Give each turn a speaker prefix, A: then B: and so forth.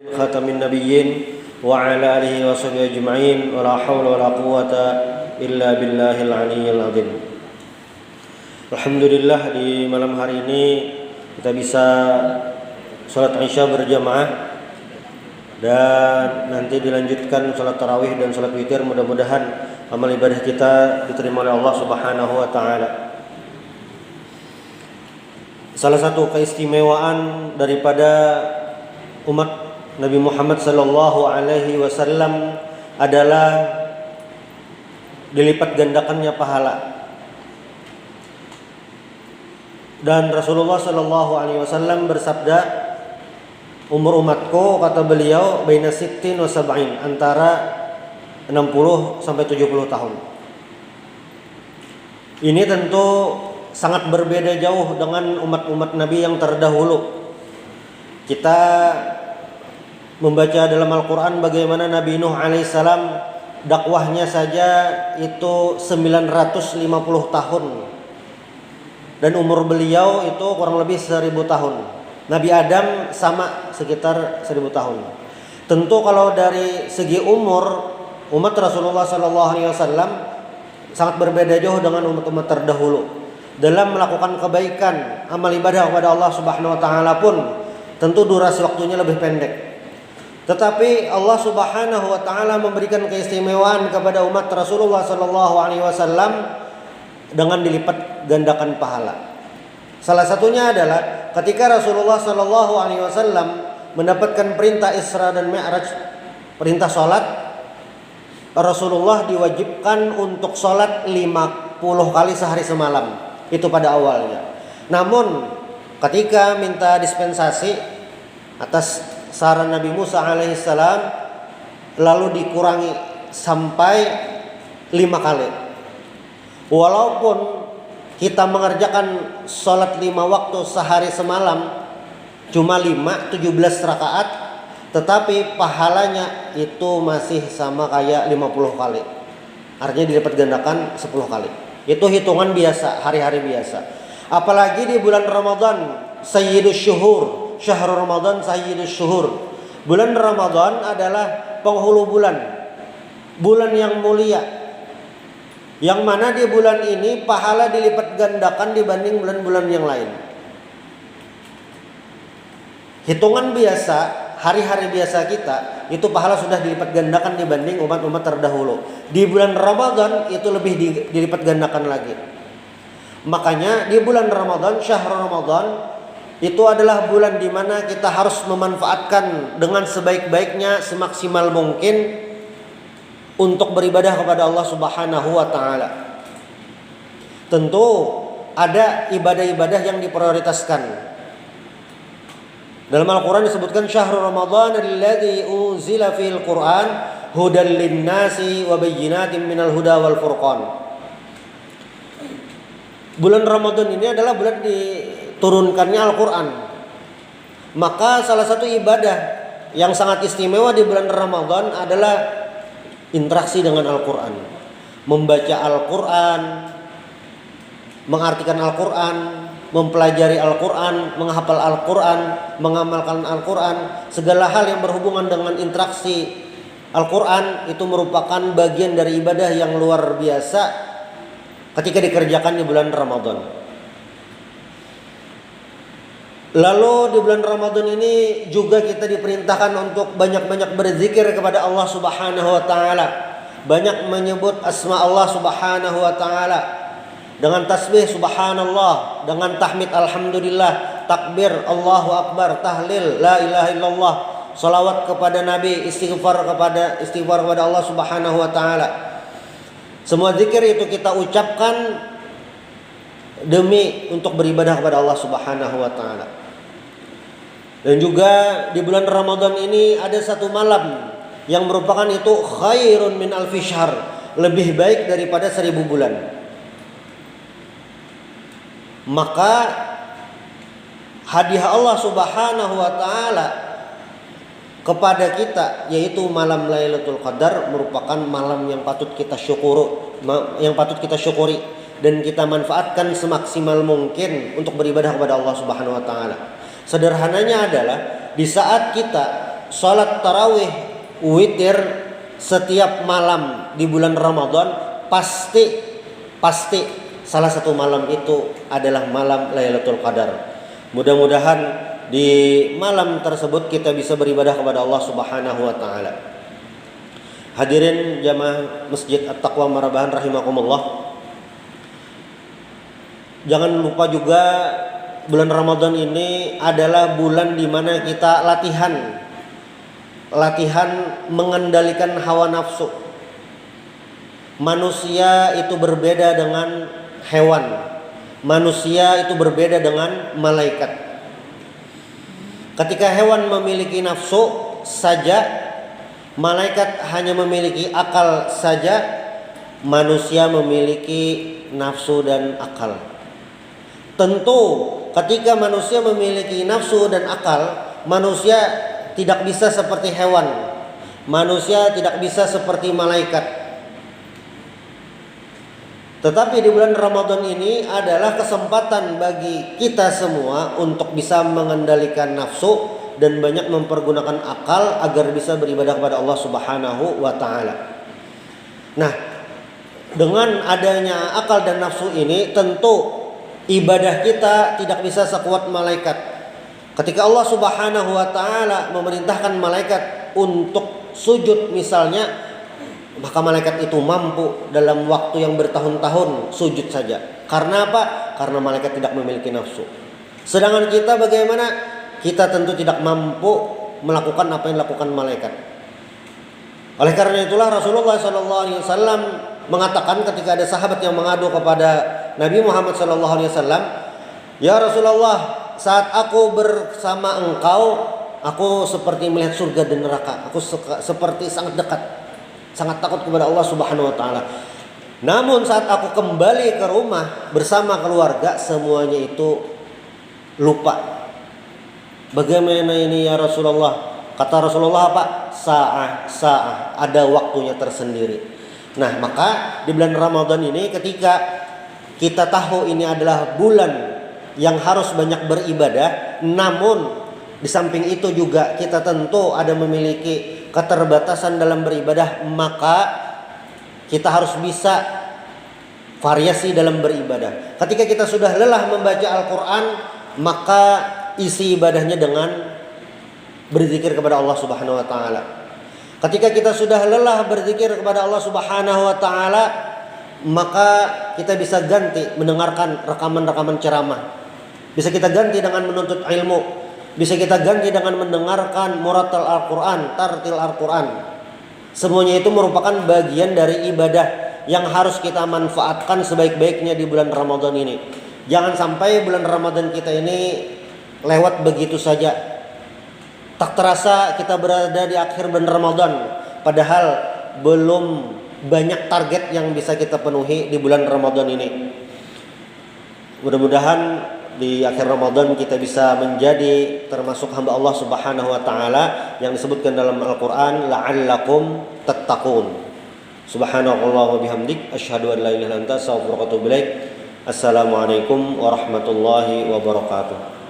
A: khatamin nabiyyin wa ala alihi wa sahbihi ajma'in wa la hawla wa la quwwata illa billahil aliyyil azim. Alhamdulillah, di malam hari ini kita bisa salat Isya berjamaah dan nanti dilanjutkan salat tarawih dan salat witir. Mudah-mudahan amal ibadah kita diterima oleh Allah Subhanahu wa taala. Salah satu keistimewaan daripada umat Nabi Muhammad sallallahu alaihi wasallam adalah dilipat gandakannya pahala. Dan Rasulullah sallallahu alaihi wasallam bersabda, umur umatku, kata beliau, baina sittin wa sab'in, antara 60 sampai 70 tahun. Ini tentu sangat berbeda jauh dengan umat-umat Nabi yang terdahulu. Kita membaca dalam Al-Quran bagaimana Nabi Nuh alaihissalam dakwahnya saja itu 950 tahun, dan umur beliau itu kurang lebih 1000 tahun. Nabi Adam sama sekitar 1000 tahun. Tentu kalau dari segi umur, umat Rasulullah SAW sangat berbeda jauh dengan umat-umat terdahulu. Dalam melakukan kebaikan, amal ibadah kepada Allah Subhanahu Wa Taala pun tentu durasi waktunya lebih pendek. Tetapi Allah Subhanahu Wa Taala memberikan keistimewaan kepada umat Rasulullah SAW dengan dilipat gandakan pahala. Salah satunya adalah ketika Rasulullah SAW mendapatkan perintah Isra dan Mi'raj, perintah sholat, Rasulullah diwajibkan untuk sholat 50 kali sehari semalam. Itu pada awalnya. Namun ketika minta dispensasi atas saran Nabi Musa alaihissalam, lalu dikurangi sampai 5 kali. Walaupun kita mengerjakan sholat 5 waktu sehari semalam cuma 17 rakaat, tetapi pahalanya itu masih sama kayak 50 kali. Artinya dilipat gandakan 10 kali. Itu hitungan biasa, hari-hari biasa. Apalagi di bulan Ramadan, Sayyidus Syuhur, Syahrul Ramadan Sayyidus Syuhur. Bulan Ramadan adalah penghulu bulan, bulan yang mulia, yang mana di bulan ini pahala dilipat gandakan dibanding bulan-bulan yang lain. Hitungan biasa, hari-hari biasa kita, itu pahala sudah dilipat gandakan dibanding umat-umat terdahulu. Di bulan Ramadan itu lebih dilipat gandakan lagi. Makanya di bulan Ramadan, Syahrul Ramadan, itu adalah bulan di mana kita harus memanfaatkan dengan sebaik-baiknya, semaksimal mungkin untuk beribadah kepada Allah Subhanahu wa taala. Tentu ada ibadah-ibadah yang diprioritaskan. Dalam Al-Quran disebutkan Syahrul Ramadan alladzi unzila fil Qur'an hudan lin-nasi wa bayyinatin minal huda wal furqan. Bulan Ramadan ini adalah bulan diturunkannya Al-Quran. Maka salah satu ibadah yang sangat istimewa di bulan Ramadan adalah interaksi dengan Al-Quran. Membaca Al-Quran, mengartikan Al-Quran, mempelajari Al-Quran, menghafal Al-Quran, mengamalkan Al-Quran. Segala hal yang berhubungan dengan interaksi Al-Quran itu merupakan bagian dari ibadah yang luar biasa ketika dikerjakan di bulan Ramadan. Lalu di bulan Ramadan ini juga kita diperintahkan untuk banyak-banyak berzikir kepada Allah Subhanahu wa taala. Banyak menyebut asma Allah Subhanahu wa taala dengan tasbih subhanallah, dengan tahmid alhamdulillah, takbir Allahu akbar, tahlil la ilaha illallah, salawat kepada Nabi, istighfar kepada Allah Subhanahu wa taala. Semua zikir itu kita ucapkan demi untuk beribadah kepada Allah Subhanahu wa taala. Dan juga di bulan Ramadan ini ada satu malam yang merupakan itu khairun min alfi syahr, lebih baik daripada 1000 bulan. Maka hadiah Allah Subhanahu wa taala kepada kita yaitu malam Lailatul Qadar merupakan malam yang patut kita syukuri dan kita manfaatkan semaksimal mungkin untuk beribadah kepada Allah Subhanahu wa taala. Sederhananya adalah di saat kita sholat tarawih witir setiap malam di bulan Ramadan, pasti salah satu malam itu adalah malam Lailatul Qadar. Mudah-mudahan di malam tersebut kita bisa beribadah kepada Allah Subhanahu wa taala. Hadirin jamaah Masjid At-Taqwa Marabahan rahimakumullah. Jangan lupa juga bulan Ramadan ini adalah bulan di mana kita latihan mengendalikan hawa nafsu. Manusia itu berbeda dengan hewan. Manusia itu berbeda dengan malaikat. Ketika hewan memiliki nafsu saja, malaikat hanya memiliki akal saja, manusia memiliki nafsu dan akal. Tentu ketika manusia memiliki nafsu dan akal, manusia tidak bisa seperti hewan. Manusia tidak bisa seperti malaikat. Tetapi di bulan Ramadan ini adalah kesempatan bagi kita semua untuk bisa mengendalikan nafsu dan banyak mempergunakan akal agar bisa beribadah kepada Allah Subhanahu wa taala. Nah, dengan adanya akal dan nafsu ini, tentu ibadah kita tidak bisa sekuat malaikat. Ketika Allah Subhanahu wa taala memerintahkan malaikat untuk sujud misalnya, maka malaikat itu mampu dalam waktu yang bertahun-tahun sujud saja. Karena apa? Karena malaikat tidak memiliki nafsu. Sedangkan kita bagaimana? Kita tentu tidak mampu melakukan apa yang dilakukan malaikat. Oleh karena itulah Rasulullah SAW mengatakan ketika ada sahabat yang mengadu kepada Nabi Muhammad SAW, "Ya Rasulullah, saat aku bersama engkau, aku seperti melihat surga dan neraka. Aku seperti sangat dekat, sangat takut kepada Allah Subhanahu wa taala. Namun saat aku kembali ke rumah bersama keluarga, semuanya itu lupa." Bagaimana ini ya Rasulullah? Kata Rasulullah apa? Sa'ah, ada waktunya tersendiri. Nah, maka di bulan Ramadan ini ketika kita tahu ini adalah bulan yang harus banyak beribadah, namun di samping itu juga kita tentu ada memiliki keterbatasan dalam beribadah, maka kita harus bisa variasi dalam beribadah. Ketika kita sudah lelah membaca Al-Quran, maka isi ibadahnya dengan berzikir kepada Allah Subhanahu wa taala. Ketika kita sudah lelah berzikir kepada Allah Subhanahu wa taala, maka kita bisa ganti mendengarkan rekaman-rekaman ceramah. Bisa kita ganti dengan menuntut ilmu. Bisa kita ganti dengan mendengarkan muratal Al-Quran, tartil Al-Quran. Semuanya itu merupakan bagian dari ibadah yang harus kita manfaatkan sebaik-baiknya di bulan Ramadan ini. Jangan sampai bulan Ramadan kita ini lewat begitu saja. Tak terasa kita berada di akhir bulan Ramadan, padahal belum banyak target yang bisa kita penuhi di bulan Ramadan ini. Mudah-mudahan di akhir Ramadan kita bisa menjadi termasuk hamba Allah Subhanahu wa taala yang disebutkan dalam Al-Qur'an, la'allakum tattaqun. Subhanallahi wa bihamdik, asyhadu an la ilaha illa anta, astaghfiruka wa atubu ilaik. Assalamualaikum warahmatullahi wabarakatuh.